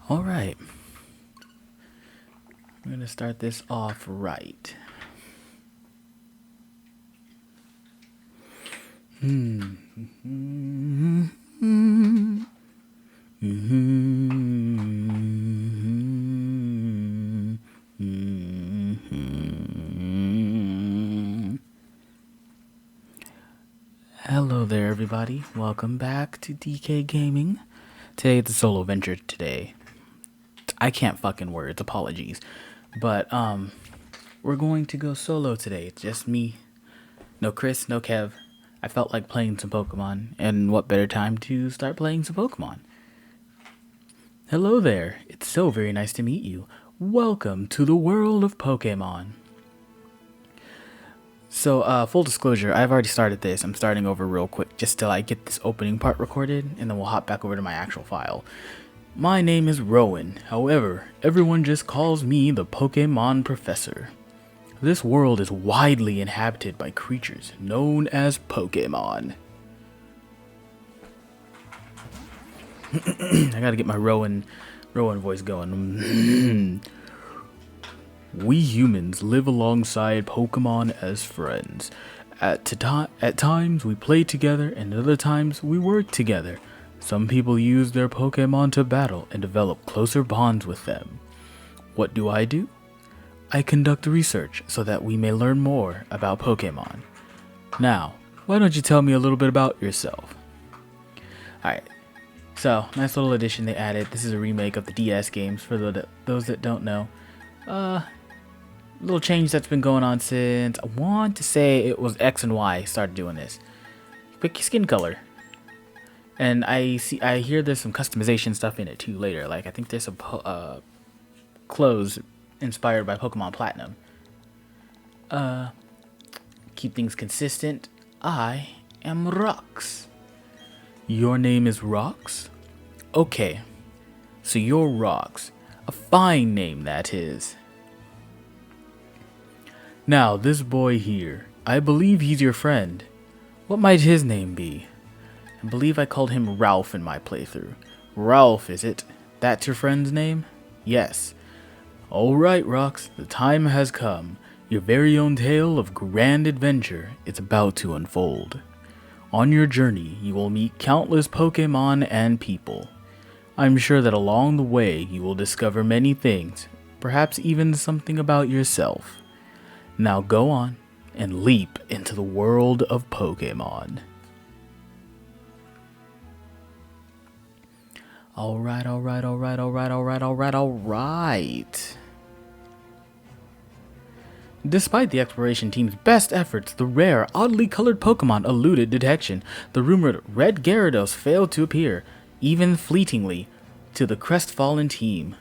All right. I'm going to start this off right. Hello there, everybody. Welcome back to DK Gaming. Today it's a solo venture today. I can't fucking words, apologies. But we're going to go solo today. It's just me. No Chris, no Kev. I felt like playing some Pokemon, and what better time to start playing some Pokemon? Hello there. It's so very nice to meet you. Welcome to the world of Pokemon. So, full disclosure, I've already started this. I'm starting over real quick just till I get this opening part recorded, and then we'll hop back over to my actual file. My name is Rowan. However, everyone just calls me the Pokemon Professor. This world is widely inhabited by creatures known as Pokemon. I gotta get my Rowan voice going. We humans live alongside Pokemon as friends. At times we play together and other times we work together. Some people use their Pokemon to battle and develop closer bonds with them. What do? I conduct research so that we may learn more about Pokemon. Now, why don't you tell me a little bit about yourself? Alright, so nice little addition they added. This is a remake of the DS games for those that don't know. Little change that's been going on since, I want to say it was X and Y started doing this. Pick your skin color. And I hear there's some customization stuff in it too later. Like I think there's some clothes inspired by Pokemon Platinum. Keep things consistent. I am Rox. Your name is Rox? Okay. So you're Rox. A fine name that is. Now, this boy here, I believe he's your friend. What might his name be? I believe I called him Ralph in my playthrough. Ralph, is it? That's your friend's name? Yes. Alright, Rox, the time has come. Your very own tale of grand adventure is about to unfold. On your journey, you will meet countless Pokemon and people. I'm sure that along the way, you will discover many things, perhaps even something about yourself. Now go on and leap into the world of Pokemon. Alright. Despite the exploration team's best efforts, the rare, oddly colored Pokemon eluded detection. The rumored Red Gyarados failed to appear, even fleetingly, to the crestfallen team.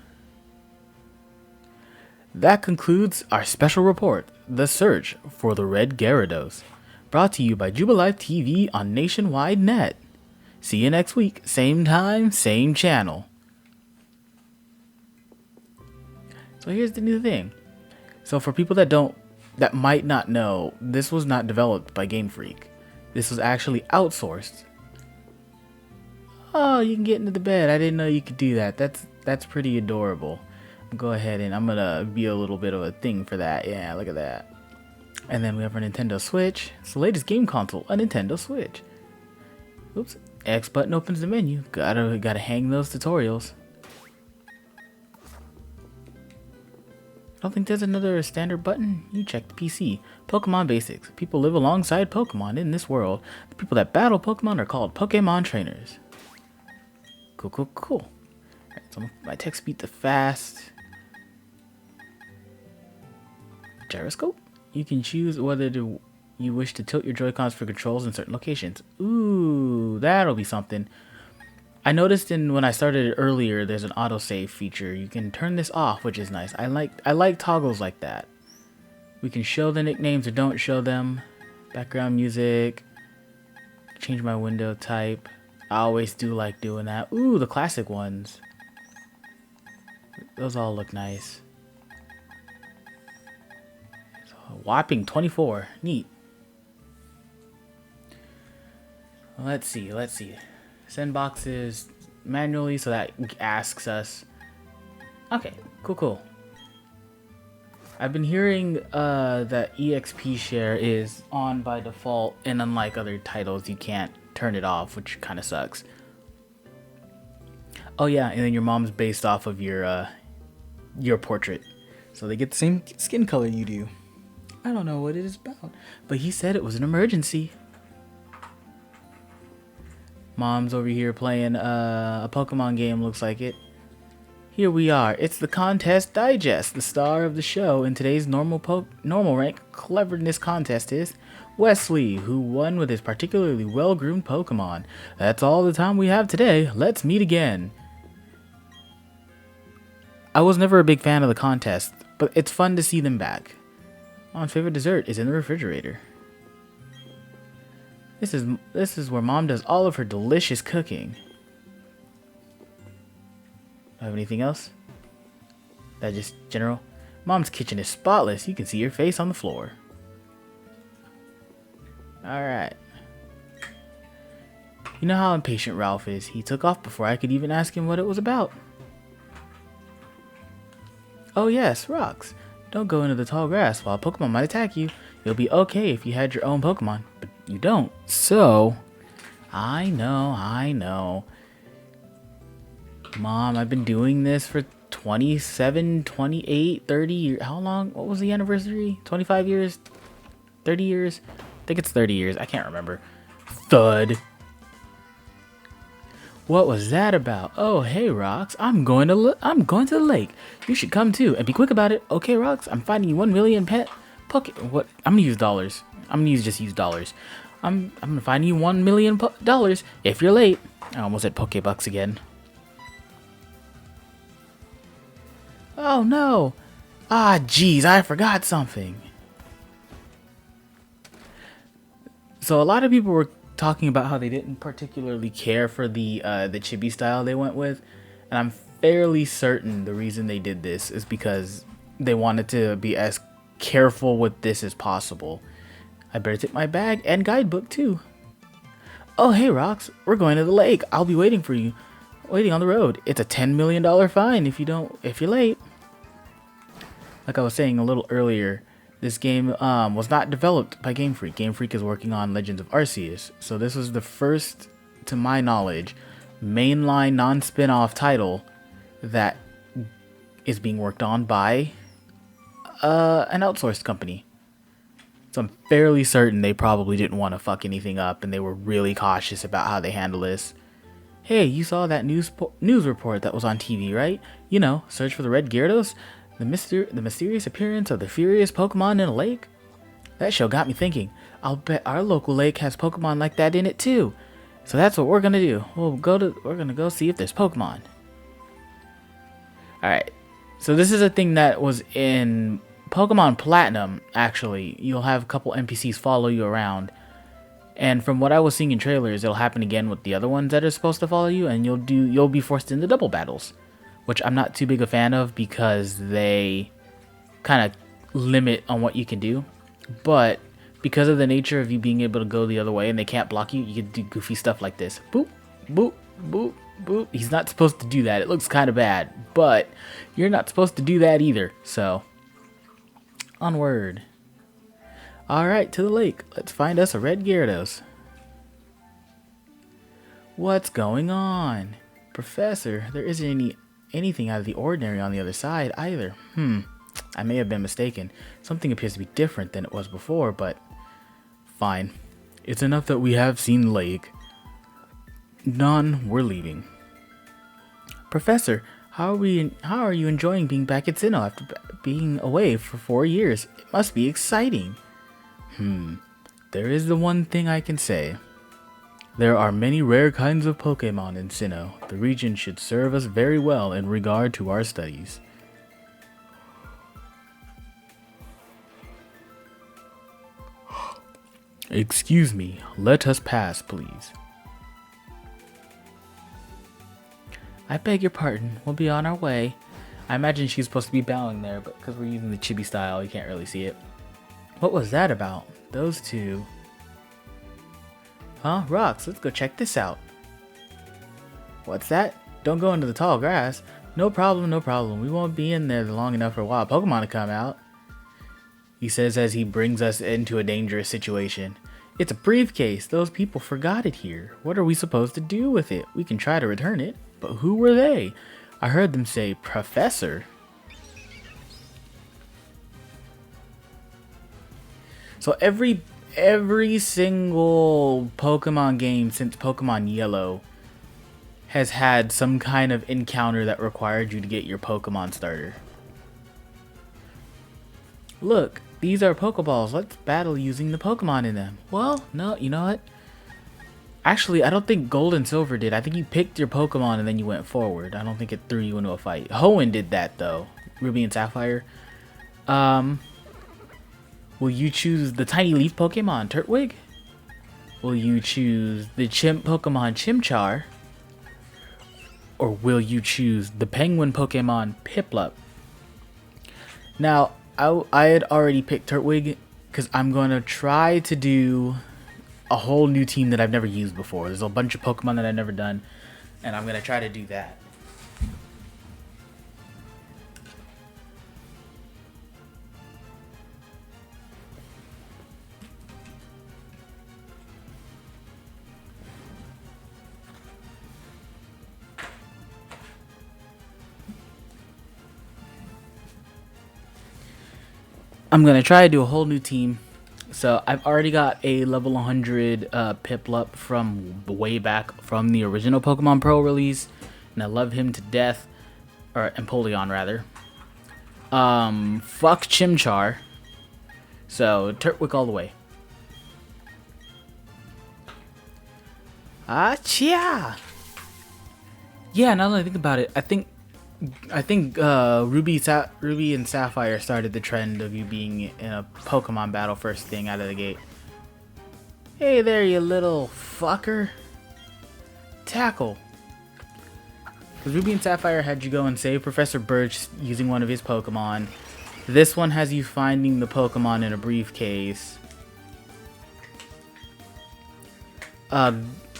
That concludes our special report, The Search for the Red Gyarados, brought to you by Jubilife TV on Nationwide Net. See you next week, same time, same channel. So here's the new thing. So for people that might not know, this was not developed by Game Freak. This was actually outsourced. Oh, you can get into the bed. I didn't know you could do that. That's pretty adorable. Go ahead and I'm gonna be a little bit of a thing for that. Yeah, look at that. And then we have our Nintendo Switch. It's the latest game console, a Nintendo Switch. Oops. X button opens the menu. Gotta hang those tutorials. I don't think there's another standard button. You check the PC. Pokemon Basics. People live alongside Pokemon in this world. The people that battle Pokemon are called Pokemon trainers. Cool. Alright, so my text speed to fast. Gyroscope? You can choose whether you wish to tilt your Joy-Cons for controls in certain locations. Ooh, that'll be something. I noticed when I started it earlier, there's an autosave feature. You can turn this off, which is nice. I like toggles like that. We can show the nicknames or don't show them. Background music. Change my window type. I always do like doing that. Ooh, the classic ones. Those all look nice. Whopping 24. Neat. Let's see. Send boxes manually, so that asks us Okay, cool. I've been hearing that EXP share is on by default, and unlike other titles, you can't turn it off, which kind of sucks. Oh yeah, and then your mom's based off of your portrait, so they get the same skin color you do. I don't know what it is about, but he said it was an emergency. Mom's over here playing a Pokemon game, looks like it. Here we are. It's the Contest Digest. The star of the show in today's normal rank cleverness contest is Wesley, who won with his particularly well-groomed Pokemon. That's all the time we have today. Let's meet again. I was never a big fan of the contest, but it's fun to see them back. Mom's favorite dessert is in the refrigerator. This is where Mom does all of her delicious cooking. Have anything else? That just general? Mom's kitchen is spotless. You can see your face on the floor. Alright. You know how impatient Ralph is. He took off before I could even ask him what it was about. Oh yes, rocks. Don't go into the tall grass while Pokemon might attack you. You'll be okay if you had your own Pokemon, but you don't. So, I know. Mom, I've been doing this for 27, 28, 30 years. How long? What was the anniversary? 25 years? 30 years? I think it's 30 years. I can't remember. Thud. What was that about? Oh, hey, Rox. I'm going to the lake. You should come too, and be quick about it. Okay, Rox. I'm finding you 1 million pet what? I'm gonna use dollars. I'm gonna use dollars. I'm gonna find you $1 million if you're late. I almost said Pokebucks again. Oh no! Ah, jeez, I forgot something. So a lot of people were talking about how they didn't particularly care for the chibi style they went with, and I'm fairly certain the reason they did this is because they wanted to be as careful with this as possible. I better take my bag and guidebook too. Oh hey Rox, we're going to the lake. I'll be waiting for you. Waiting on the road. It's a $10 million fine if you're late. Like I was saying a little earlier, this game was not developed by Game Freak. Game Freak is working on Legends of Arceus, so this was the first, to my knowledge, mainline non-spin-off title that is being worked on by an outsourced company. So I'm fairly certain they probably didn't want to fuck anything up, and they were really cautious about how they handle this. Hey, you saw that news report that was on TV, right? You know, search for the red Gyarados? The mysterious appearance of the furious Pokemon in a lake? That show got me thinking. I'll bet our local lake has Pokemon like that in it too. So that's what we're gonna do. We're gonna go see if there's Pokemon. Alright. So this is a thing that was in Pokemon Platinum, actually. You'll have a couple NPCs follow you around. And from what I was seeing in trailers, it'll happen again with the other ones that are supposed to follow you, and you'll be forced into double battles. Which I'm not too big a fan of because they kind of limit on what you can do. But because of the nature of you being able to go the other way and they can't block you, you can do goofy stuff like this. Boop, boop, boop, boop. He's not supposed to do that. It looks kind of bad, but you're not supposed to do that either. So, onward. Alright, to the lake. Let's find us a red Gyarados. What's going on? Professor, there isn't anything out of the ordinary on the other side either. I may have been mistaken. Something appears to be different than it was before, but fine. It's enough that we have seen the lake. None, we're leaving. Professor, how are you enjoying being back at Sinnoh after being away for 4 years? It must be exciting. There is the one thing I can say. There are many rare kinds of Pokemon in Sinnoh. The region should serve us very well in regard to our studies. Excuse me, let us pass, please. I beg your pardon, we'll be on our way. I imagine she's supposed to be bowing there, but because we're using the chibi style, you can't really see it. What was that about? Those two... Huh? Rox, let's go check this out. What's that? Don't go into the tall grass. No problem, no problem. We won't be in there long enough for a while. Pokemon to come out. He says as he brings us into a dangerous situation. It's a briefcase. Those people forgot it here. What are we supposed to do with it? We can try to return it, but who were they? I heard them say, Professor. So every single Pokemon game since Pokemon Yellow has had some kind of encounter that required you to get your Pokemon starter. Look, these are Pokeballs. Let's battle using the Pokemon in them. Well, no, you know what? Actually, I don't think Gold and Silver did. I think you picked your Pokemon and then you went forward. I don't think it threw you into a fight. Hoenn did that, though. Ruby and Sapphire. Will you choose the Tiny Leaf Pokemon, Turtwig? Will you choose the Chimp Pokemon, Chimchar? Or will you choose the Penguin Pokemon, Piplup? Now, I had already picked Turtwig because I'm going to try to do a whole new team that I've never used before. There's a bunch of Pokemon that I've never done, and I'm going to try to do that. I'm going to try to do a whole new team. So I've already got a level 100 Piplup from way back from the original Pokemon Pro release. And I love him to death. Or Empoleon, rather. Fuck Chimchar. So Turtwig all the way. Achia! Yeah, now that I think about it, I think Ruby and Sapphire started the trend of you being in a Pokemon battle first thing out of the gate. Hey there, you little fucker. Tackle. Because Ruby and Sapphire had you go and save Professor Birch using one of his Pokemon. This one has you finding the Pokemon in a briefcase.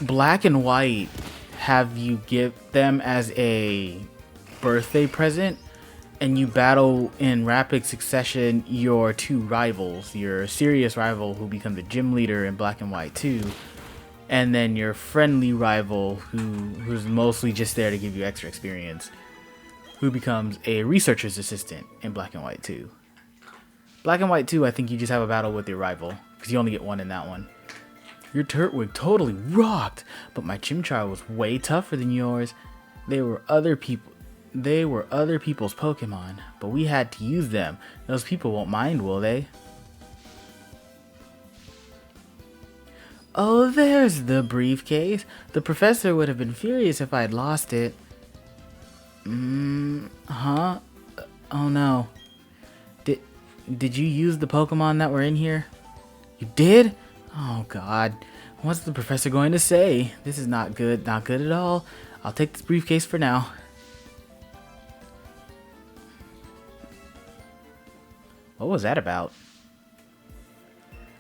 Black and White have you give them as a birthday present, and you battle in rapid succession your two rivals, your serious rival who becomes a gym leader in Black and White 2, and then your friendly rival who's mostly just there to give you extra experience, who becomes a researcher's assistant in Black and White 2. Black and White 2, I think you just have a battle with your rival, because you only get one in that one. Your Turtwig totally rocked, but my Chimchar was way tougher than yours. They were other people's Pokemon, but we had to use them. Those people won't mind, will they? Oh, there's the briefcase. The professor would have been furious if I had lost it. Huh? Oh no. Did you use the Pokemon that were in here? You did? Oh god. What's the professor going to say? This is not good. Not good at all. I'll take this briefcase for now. What was that about?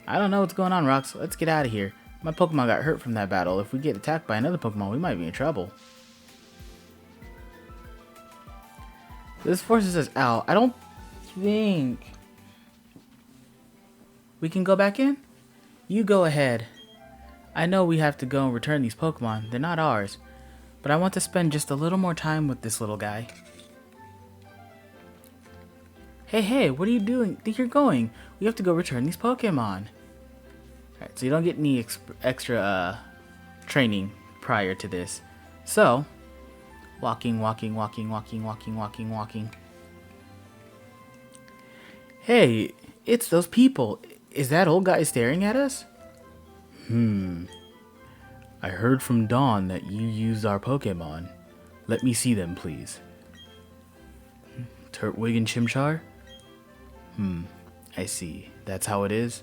I don't know what's going on, Rox. Let's get out of here. My Pokemon got hurt from that battle. If we get attacked by another Pokemon, we might be in trouble. This forces us out. I don't think we can go back in? You go ahead. I know we have to go and return these Pokemon. They're not ours. But I want to spend just a little more time with this little guy. Hey, what are you doing? Think you're going? We have to go return these Pokemon. Alright, so you don't get any extra training prior to this. So, walking. Hey, it's those people. Is that old guy staring at us? I heard from Dawn that you used our Pokemon. Let me see them, please. Turtwig and Chimchar? I see. That's how it is.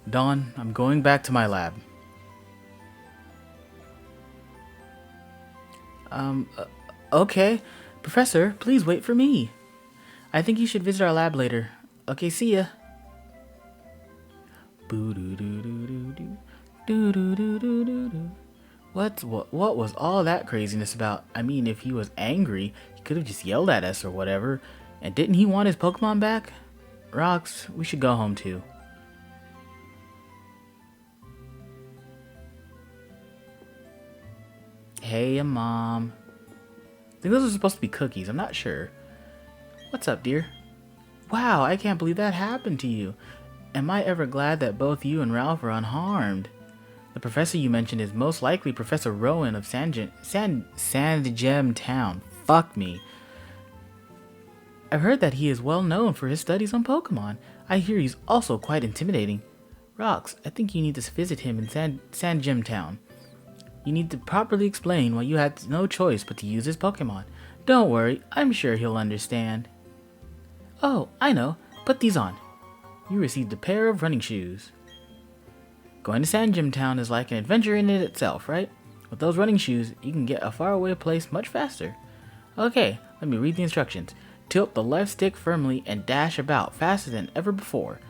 Dawn, I'm going back to my lab. Okay. Professor, please wait for me. I think you should visit our lab later. Okay, see ya. What was all that craziness about? I mean, if he was angry, he could have just yelled at us or whatever. And didn't he want his Pokemon back? Rox, we should go home too. Hey, Mom. I think those are supposed to be cookies. I'm not sure. What's up, dear? Wow, I can't believe that happened to you. Am I ever glad that both you and Ralph are unharmed? The professor you mentioned is most likely Professor Rowan of Sandgem Town. Fuck me. I've heard that he is well known for his studies on Pokemon. I hear he's also quite intimidating. Rox, I think you need to visit him in Sandgem Town. You need to properly explain why you had no choice but to use his Pokemon. Don't worry, I'm sure he'll understand. Oh, I know. Put these on. You received a pair of running shoes. Going to Sandgem Town is like an adventure in it itself, right? With those running shoes, you can get a faraway place much faster. Okay, let me read the instructions. Tilt the left stick firmly and dash about faster than ever before.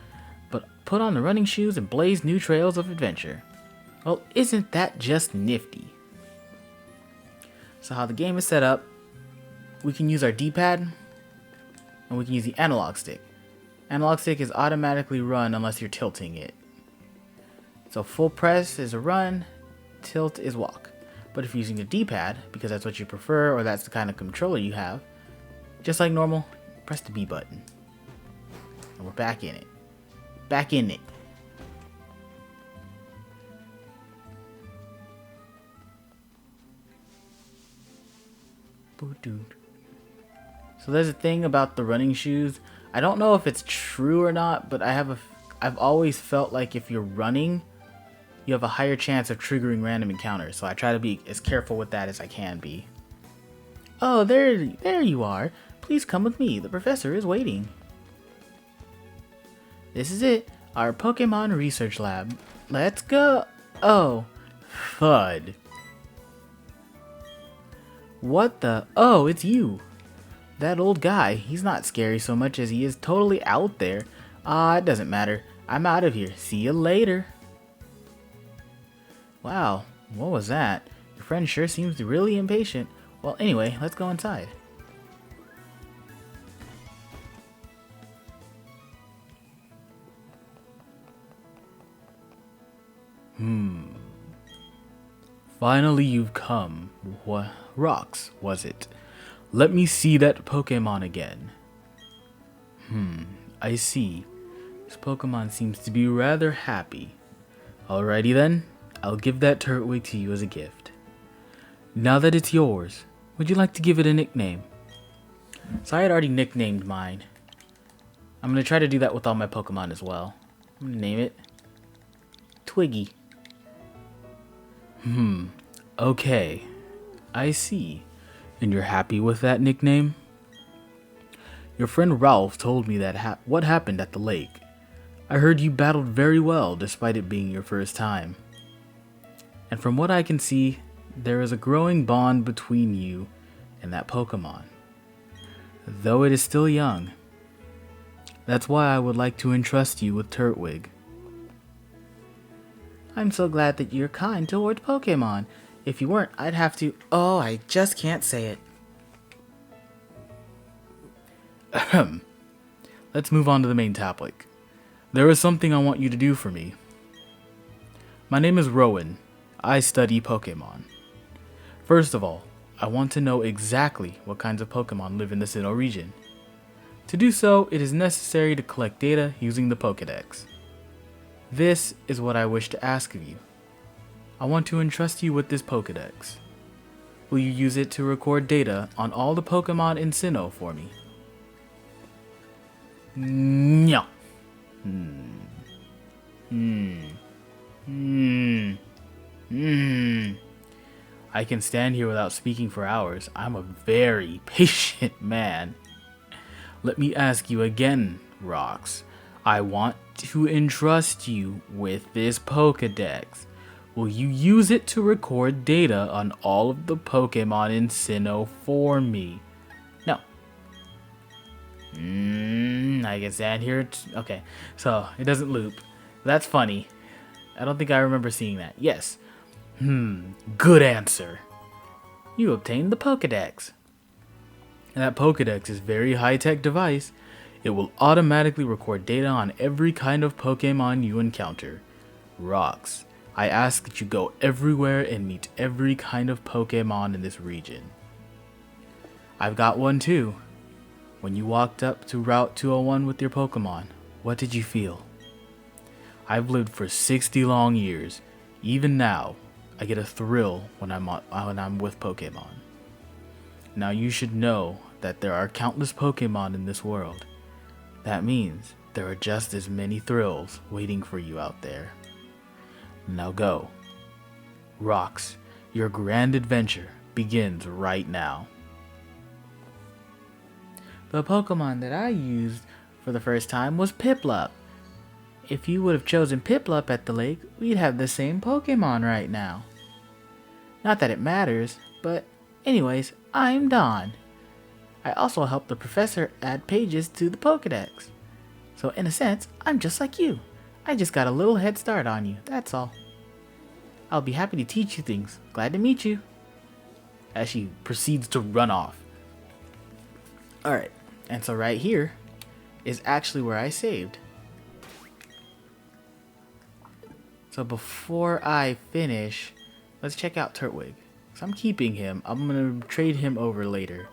But put on the running shoes and blaze new trails of adventure. Well, isn't that just nifty? So how the game is set up, we can use our D-pad, and we can use the analog stick. Analog stick is automatically run unless you're tilting it. So full press is a run, tilt is walk. But if you're using the D-pad, because that's what you prefer or that's the kind of controller you have, just like normal, press the B button. And we're back in it. Back in it. So there's a thing about the running shoes. I don't know if it's true or not, but I've always felt like if you're running, you have a higher chance of triggering random encounters. So I try to be as careful with that as I can be. Oh, there you are. Please come with me. The professor is waiting. This is it. Our Pokemon research lab. Let's go. Oh, FUD. What the? Oh, it's you. That old guy. He's not scary so much as he is totally out there. It doesn't matter. I'm out of here. See you later. Wow, what was that? Your friend sure seems really impatient. Well, anyway, let's go inside. Finally you've come. What? Rox, was it? Let me see that Pokemon again. I see. This Pokemon seems to be rather happy. Alrighty then, I'll give that Turtwig to you as a gift. Now that it's yours, would you like to give it a nickname? So I had already nicknamed mine. I'm going to try to do that with all my Pokemon as well. I'm going to name it Twiggy. Okay. I see. And you're happy with that nickname? Your friend Ralph told me that what happened at the lake. I heard you battled very well despite it being your first time. And from what I can see, there is a growing bond between you and that Pokemon. Though it is still young. That's why I would like to entrust you with Turtwig. I'm so glad that you're kind towards Pokemon. If you weren't, I'd have to... Oh, I just can't say it. Ahem. Let's move on to the main topic. There is something I want you to do for me. My name is Rowan. I study Pokemon. First of all, I want to know exactly what kinds of Pokemon live in the Sinnoh region. To do so, it is necessary to collect data using the Pokédex. This is what I wish to ask of you. I want to entrust you with this Pokédex. Will you use it to record data on all the Pokemon in Sinnoh for me? No. I can stand here without speaking for hours. I'm a very patient man. Let me ask you again, Rox. I want to entrust you with this Pokédex. Will you use it to record data on all of the Pokemon in Sinnoh for me? No. I can stand here. Okay, so it doesn't loop. That's funny. I don't think I remember seeing that. Yes. Good answer. You obtained the Pokédex. And that Pokedex is a very high-tech device. It will automatically record data on every kind of Pokemon you encounter. Rocks, I ask that you go everywhere and meet every kind of Pokemon in this region. I've got one too. When you walked up to Route 201 with your Pokemon, what did you feel? I've lived for 60 long years. Even now, I get a thrill when I'm with Pokemon. Now you should know that there are countless Pokemon in this world. That means there are just as many thrills waiting for you out there. Now go. Rocks, your grand adventure begins right now. The Pokemon that I used for the first time was Piplup. If you would have chosen Piplup at the lake, we'd have the same Pokemon right now. Not that it matters, but anyways, I'm Don. I also helped the professor add pages to the Pokedex. So in a sense, I'm just like you. I just got a little head start on you, that's all. I'll be happy to teach you things. Glad to meet you. As she proceeds to run off. Alright, and so right here is actually where I saved. So before I finish, let's check out Turtwig. So I'm keeping him. I'm going to trade him over later.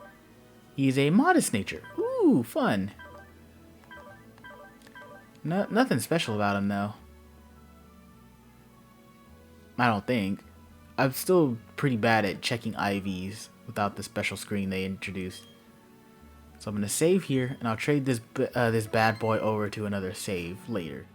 He's a modest nature. Ooh, fun. Nothing special about him though. I don't think. I'm still pretty bad at checking IVs without the special screen they introduced. So I'm going to save here, and I'll trade this bad boy over to another save later.